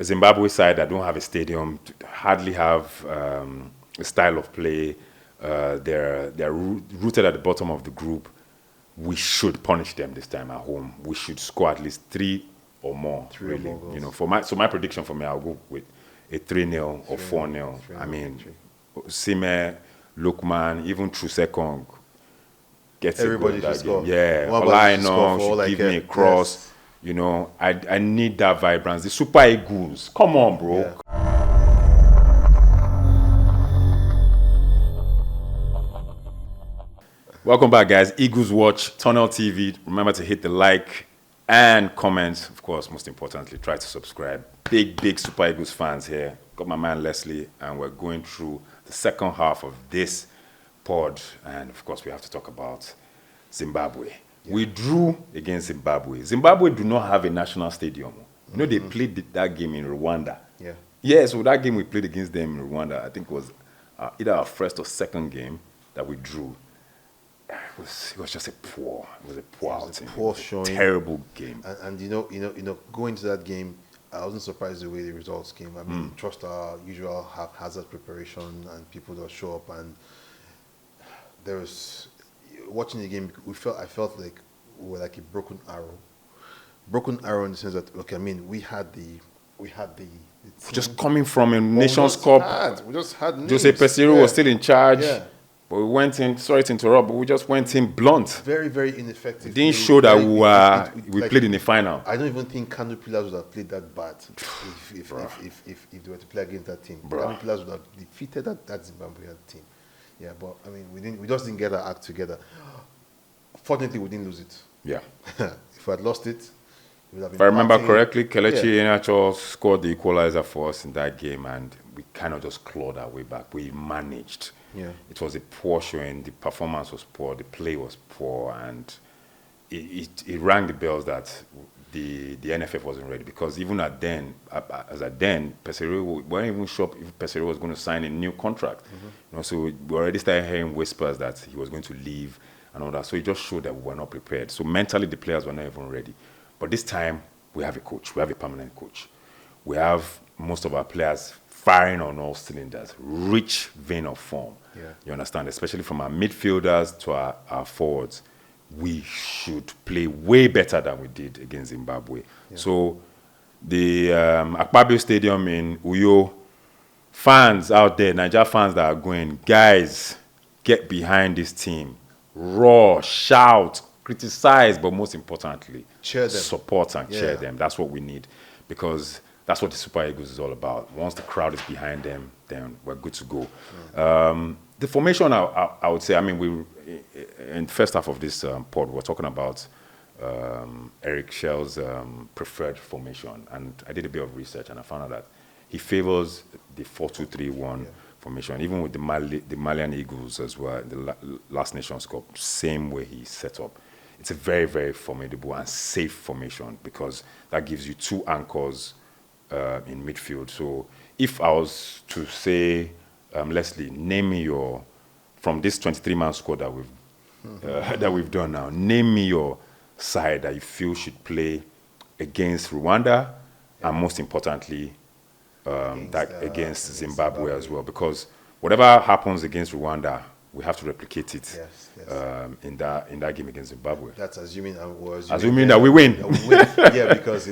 Zimbabwe side that don't have a stadium, hardly have a style of play. They're rooted at the bottom of the group. We should punish them this time at home. We should score at least 3 or more. Three or more goals. You know, my prediction for me, I'll go with a 3-0 or 4-0. I mean, Osimhen, Lookman, even Trusekong gets everybody a goal should that game. score. Yeah, Olaino should give me a cross. Yes. You know, I need that vibrance. The Super Eagles, come on, bro. Yeah. Welcome back, guys. Eagles Watch, Tunnel TV. Remember to hit the like and comment. Of course, most importantly, try to subscribe. Big Super Eagles fans here. Got my man Leslie, and we're going through the second half of this pod. And of course, we have to talk about Zimbabwe. Yeah. We drew against Zimbabwe. Zimbabwe do not have a national stadium. You know, they played that game in Rwanda. Yeah. Yeah, so that game we played against them in Rwanda, I think it was either our first or second game that we drew. It was just a poor outing. Poor showing. Terrible game. And you know, going to that game, I wasn't surprised the way the results came. I mean, trust our usual haphazard preparation and people that show up. And there was, watching the game, I felt like we were like a broken arrow. Broken arrow in the sense that, okay, I mean, we had the just coming from a Nations Cup. We just had names. Jose Pesero was still in charge. Yeah. But we went in, sorry to interrupt, but we just went in blunt. Very, very ineffective. It didn't show that we played in the final. I don't even think Kanu Pillars would have played that bad if they were to play against that team. Kanu Pillars would have defeated that Zimbabwean team. Yeah, but I mean, we just didn't get our act together. Fortunately, we didn't lose it. Yeah. If we had lost it, it would have been. If I remember correctly, Kelechi Iheanacho scored the equalizer for us in that game, and we kind of just clawed our way back. We managed. Yeah. It was a poor showing. The performance was poor. The play was poor, and it rang the bells that the NFF wasn't ready, because even then, Pesero weren't even sure if Pesero was going to sign a new contract. You know, so we already started hearing whispers that he was going to leave and all that. So it just showed that we were not prepared. So mentally, the players were not even ready. But this time, we have a coach. We have a permanent coach. We have most of our players firing on all cylinders, rich vein of form. Yeah. You understand? Especially from our midfielders to our forwards. We should play way better than we did against Zimbabwe. Yeah. So the Akpabio Stadium in Uyo, fans out there, Nigeria fans that are going, guys, get behind this team. Roar, shout, criticize, but most importantly, cheer them. Support and cheer them. That's what we need, because that's what the Super Eagles is all about. Once the crowd is behind them, then we're good to go. The formation, I would say, I mean, in the first half of this pod, we're talking about Eric Chelle's preferred formation. And I did a bit of research, and I found out that he favors the 4-2-3-1 formation, even with the Malian Eagles as well, the last Nations Cup, same way he set up. It's a very, very formidable and safe formation, because that gives you 2 anchors in midfield. So if I was to say, Leslie, name me from this 23-man squad that we've done now, name me your side that you feel should play against Rwanda, and most importantly, against Zimbabwe as well. Because whatever happens against Rwanda, we have to replicate it in that game against Zimbabwe. That's assuming that we win. Yeah, because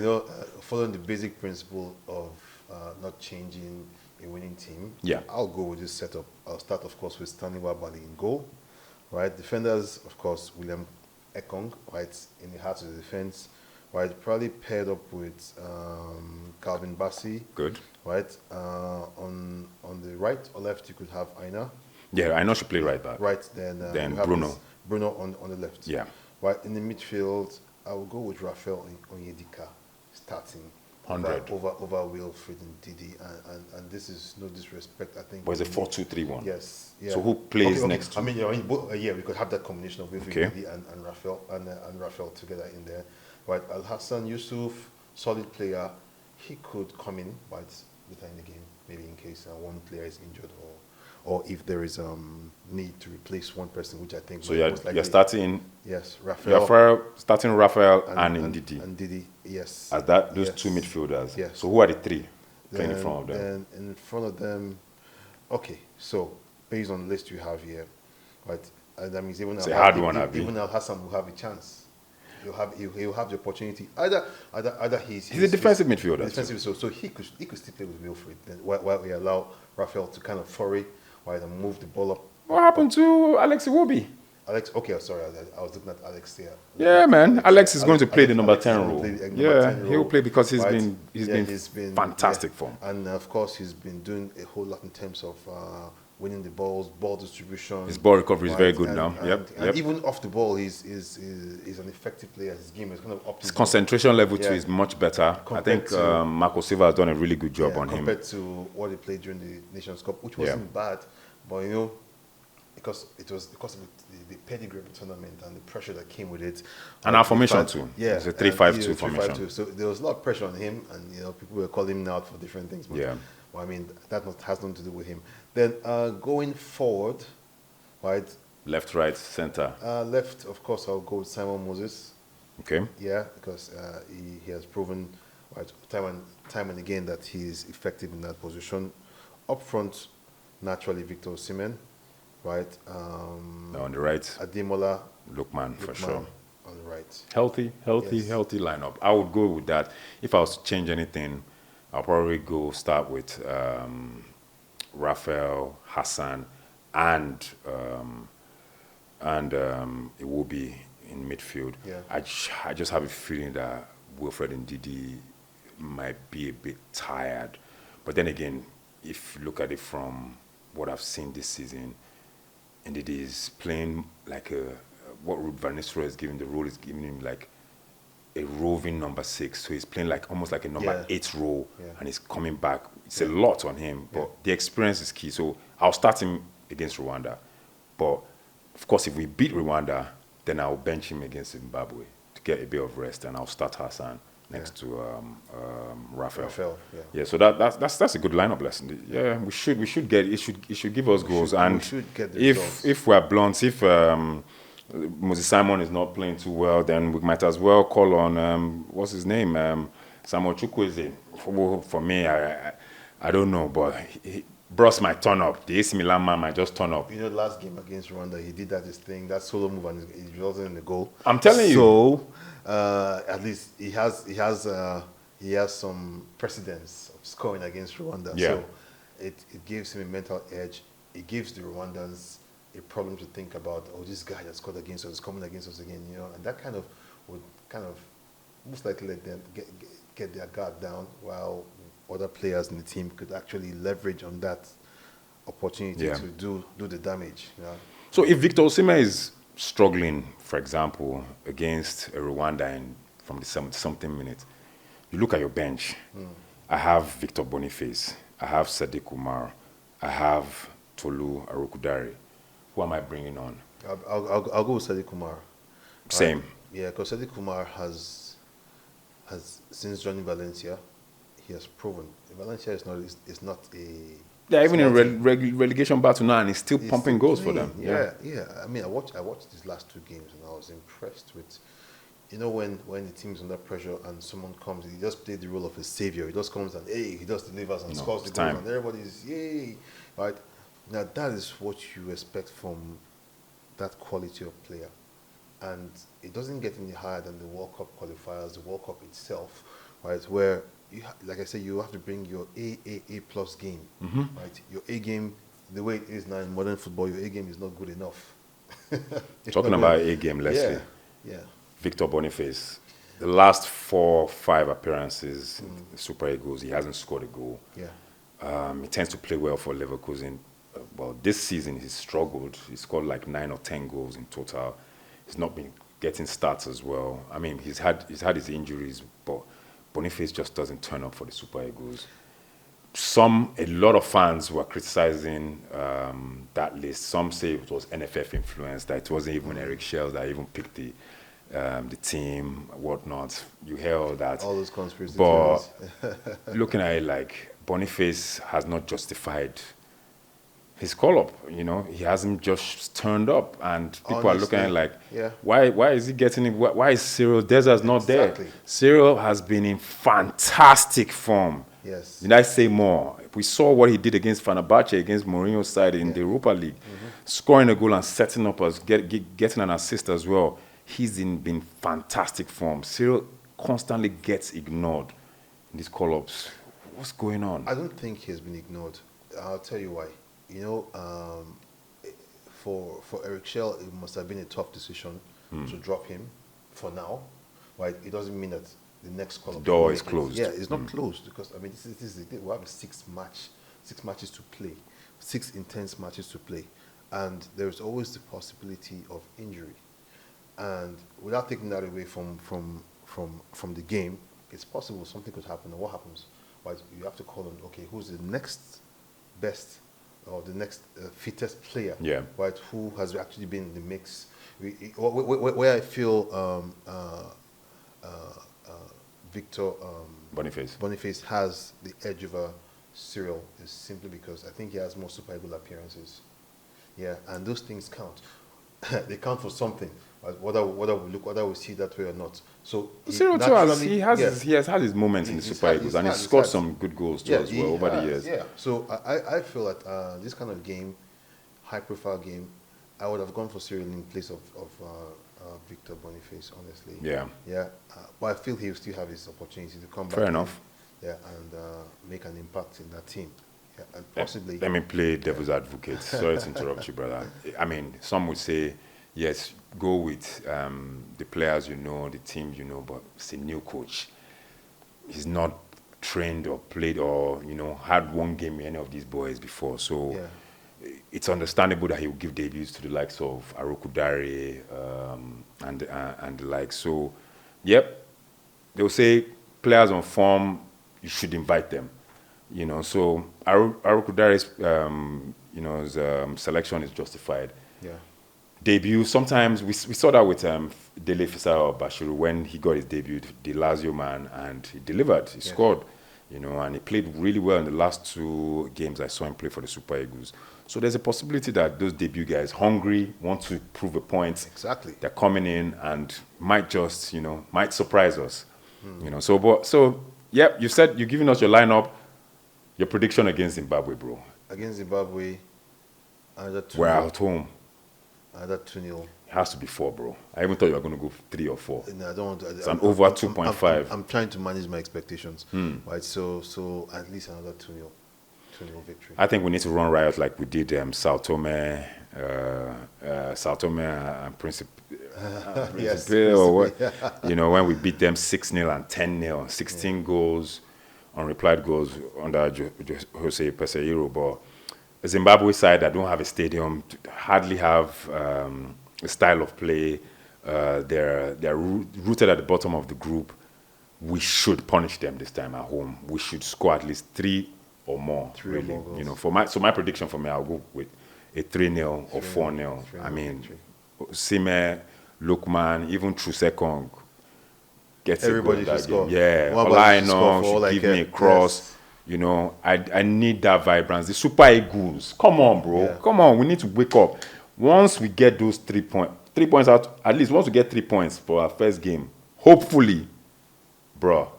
following the basic principle of not changing a winning team. Yeah, I'll go with this setup. I'll start, of course, with Stanley Wabali in goal. Right, defenders, of course, William Ekong, right, in the heart of the defense. Right, probably paired up with Calvin Bassey. Good. Right, on the right or left, you could have Aina. Yeah, Aina should play right back. Right, then Bruno on the left. Yeah. Right, in the midfield, I will go with Raphael Onyedika starting. 100. Over Wilfred and Didi, and this is no disrespect, I think. But it's a 4-2-3-1. Yes. Yeah. So who plays next to? I mean, we could have that combination of Wilfred Didi and Raphael together in there. Right, Al Hassan Yusuf, solid player. He could come in, but later in the game, maybe in case one player is injured or if there is need to replace one person, which I think. So you're starting. Yes, Raphael. Starting Raphael and Ndidi. And Didi, yes. As those 2 midfielders. Yes. So who are the 3? playing in front of them. Then in front of them, okay. So based on the list you have here, right? That means even It's a hard one, Abi. even Al Hassan will have a chance. He'll have the opportunity. Either he's a defensive midfielder. Defensive, so he could still play with Wilfred. Then while we allow Raphael to kind of foray, right, and move the ball up. What happened to Alex Iwobi? Alex, okay, sorry, I was looking at Alex here. Yeah, man. Alex is going to play the number Alex 10 role. He'll play because he's been fantastic form. And of course, he's been doing a whole lot in terms of winning the balls, ball distribution. His ball recovery is very good now. And even off the ball, he's an effective player. His game is kind of up to his concentration level too is much better. I think Marco Silva has done a really good job on him. Compared to what he played during the Nations Cup, which wasn't bad, but because it was because of the pedigree of the tournament and the pressure that came with it. And our formation too. Yeah. It's a 3-5-2 formation. So there was a lot of pressure on him, and people were calling him out for different things. But, well, I mean, that has nothing to do with him. Then going forward, right? Left, right, center. Left, of course, I'll go with Simon Moses. Okay. Yeah, because he has proven time and again that he is effective in that position. Up front, naturally, Victor Osimhen. Right. On the right, Ademola Lookman for sure. On the right. Healthy lineup. I would go with that. If I was to change anything, I'll probably start with Raphael, Hassan, and it will be in midfield. Yeah. I just have a feeling that Wilfred Ndidi might be a bit tired. But then again, if you look at it from what I've seen this season, and it is playing like what Ruud van Nistelrooy is giving, the role is giving him like a roving number 6. So he's playing like almost like a number 8 role, and he's coming back. It's a lot on him, but the experience is key. So I'll start him against Rwanda. But of course, if we beat Rwanda, then I'll bench him against Zimbabwe to get a bit of rest, and I'll start Hassan next to Raphael. So that's a good lineup lesson. Yeah, we should get it. Should give us goals. And if we're blunt, if Moses Simon is not playing too well, then we might as well call on what's his name, Samuel Chukwueze. For me, I don't know, but Bros might turn up. The AC Milan man might just turn up. Last game against Rwanda, he did his thing, that solo move, and it resulted in the goal. I'm telling you. So at least he has some precedence of scoring against Rwanda. Yeah. So it gives him a mental edge. It gives the Rwandans a problem to think about. Oh, this guy that scored against us is coming against us again. And that would most likely let them get their guard down, while other players in the team could actually leverage on that opportunity to do the damage. So if Victor Osimhen is struggling, for example, against Rwanda from the 70-something minutes, you look at your bench. I have Victor Boniface. I have Sadiq Umar. I have Tolu Arukudare. Who am I bringing on? I'll go with Sadiq Umar. Same. Yeah, because Sadiq Umar has since joining Valencia, he has proven Valencia is not a even in relegation battle now, and he's still pumping goals for them. Yeah. I mean, I watched these last 2 games, and I was impressed with, when the team's under pressure and someone comes, he just plays the role of a savior. He just comes and he just delivers and scores the goals, and everybody's yay, right? Now that is what you expect from that quality of player, and it doesn't get any higher than the World Cup qualifiers, the World Cup itself, right? Where like I said, you have to bring your A plus game, right? Your A game, the way it is now in modern football, your A game is not good enough. Talking about A game, Leslie. Yeah. Victor Boniface, the last 4 or 5 appearances in the Super Eagles, he hasn't scored a goal. Yeah. He tends to play well for Leverkusen. Well, this season he's struggled. He scored like 9 or 10 goals in total. He's not been getting starts as well. I mean, he's had his injuries, but Boniface just doesn't turn up for the Super Eagles. A lot of fans were criticizing that list. Some say it was NFF influence, that it wasn't even Eric Chelle that even picked the team, whatnot. You hear all that. All those conspiracy theories. But looking at it, like, Boniface has not justified his call-up. He hasn't just turned up, and people are looking at it like, why is he getting it? Why is Cyril Desert's not there? Cyril has been in fantastic form Yes. Did I say more? We saw what he did against Fenerbahce, against Mourinho's side in the Europa League, scoring a goal and setting up us, getting an assist as well. He's been fantastic form. Cyril constantly gets ignored in these call-ups. What's going on? I don't think he's been ignored. I'll tell you why. You know, for Eric Chelle, it must have been a tough decision to drop him for now. Right? It doesn't mean that the next call-up Door is closed. Yeah, it's not closed because I mean this is we have six matches to play, 6 intense matches to play, and there is always the possibility of injury. And without taking that away from the game, it's possible something could happen. And what happens? Right, you have to call on, okay, who's the next best or the next fittest player? Yeah. Right, who has actually been in the mix? Where I feel Victor Boniface has the edge over Cyril is simply because I think he has more Super Eagle appearances. Yeah, and those things count. They count for something. Whether we see that way or not. So Cyril too he has had his moments in the Super Eagles, and he's scored some good goals too as well over the years. Yeah. So I feel that this kind of game, high profile game, I would have gone for Cyril in place of Victor Boniface, honestly. Yeah. Yeah. But I feel he'll still have his opportunity to come back. Fair enough. Yeah, and make an impact in that team. Yeah, and possibly. Let me play devil's advocate. Sorry to interrupt you, brother. I mean, some would say, yes, go with the players you know, the team you know, but it's a new coach. He's not trained or played or, had one game with any of these boys before. So it's understandable that he will give debuts to the likes of Arokudare and the like. So, yep, they'll say players on form, you should invite them. So Arokudare's his selection is justified. Yeah. Debut, sometimes we saw that with Dele Fisao Bashiru when he got his debut, the Lazio man, and he delivered, he scored, and he played really well in the last 2 games I saw him play for the Super Eagles. So there's a possibility that those debut guys, hungry, want to prove a point. Exactly. They're coming in and might just, might surprise us. So yep, you said you're giving us your lineup, your prediction against Zimbabwe, bro. Against Zimbabwe, another 2-0. We're at home. Another 2-0. It has to be 4, bro. I even thought you were going to go 3 or 4. No, I don't want to. It's an over 2.5. I'm trying to manage my expectations. Right, so at least another 2-0 victory. I think we need to run riot like we did Sao Tome and Principe, Yes, or what, when we beat them 6-0 and 10-0, 16 goals, unreplied goals under Jose Peseiro. But the Zimbabwe side that don't have a stadium, hardly have a style of play. They're rooted at the bottom of the group. We should punish them this time at home. We should score at least 3 or more. Really, my prediction for me, I'll go with a 3-0 or 4-0. I mean, Osimhen, Lookman, even Trusekong gets everybody a goal in that score. game. Yeah, Olaino should give me a cross. Yes. I need that vibrance. The Super Eagles, come on, bro. Yeah. Come on, we need to wake up. Once we get those 3 points out, at least once we get 3 points for our first game, hopefully, bro,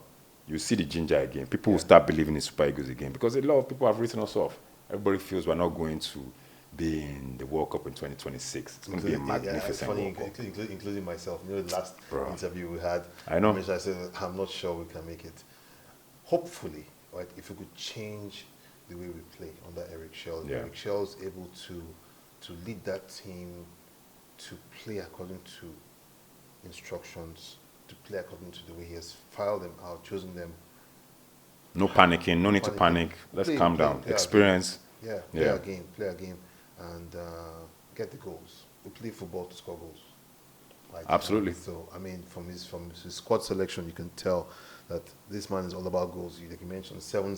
you see the ginger again. People will start believing in Super Eagles again because a lot of people have written us off. Everybody feels we're not going to be in the World Cup in 2026. It's going to be a magnificent World Cup. Including myself. The last interview we had, I know. I said, I'm not sure we can make it. Hopefully, right, if we could change the way we play under Eric Chelle. Eric Chelle is able to lead that team to play according to instructions, to play according to the way he has filed them out, chosen them. No panicking, no need to panic. Let's calm down. Experience. Play our game, and get the goals. We play football to score goals. Right? Absolutely. So, I mean, from his squad selection, you can tell that this man is all about goals. Like you mentioned, 7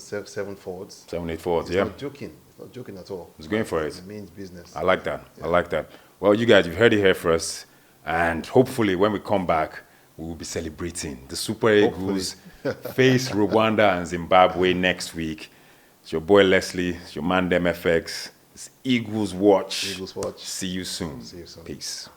forwards. 7, 8 forwards, He's not joking. He's not joking at all. He's going for it. It means business. I like that. I like that. Well, you guys, you've heard it here first. And hopefully, when we come back, we will be celebrating. The Super Eagles face Rwanda and Zimbabwe next week. It's your boy Leslie. It's your man Dem FX. It's Eagles Watch. Eagles Watch. See you soon. See you soon. Peace.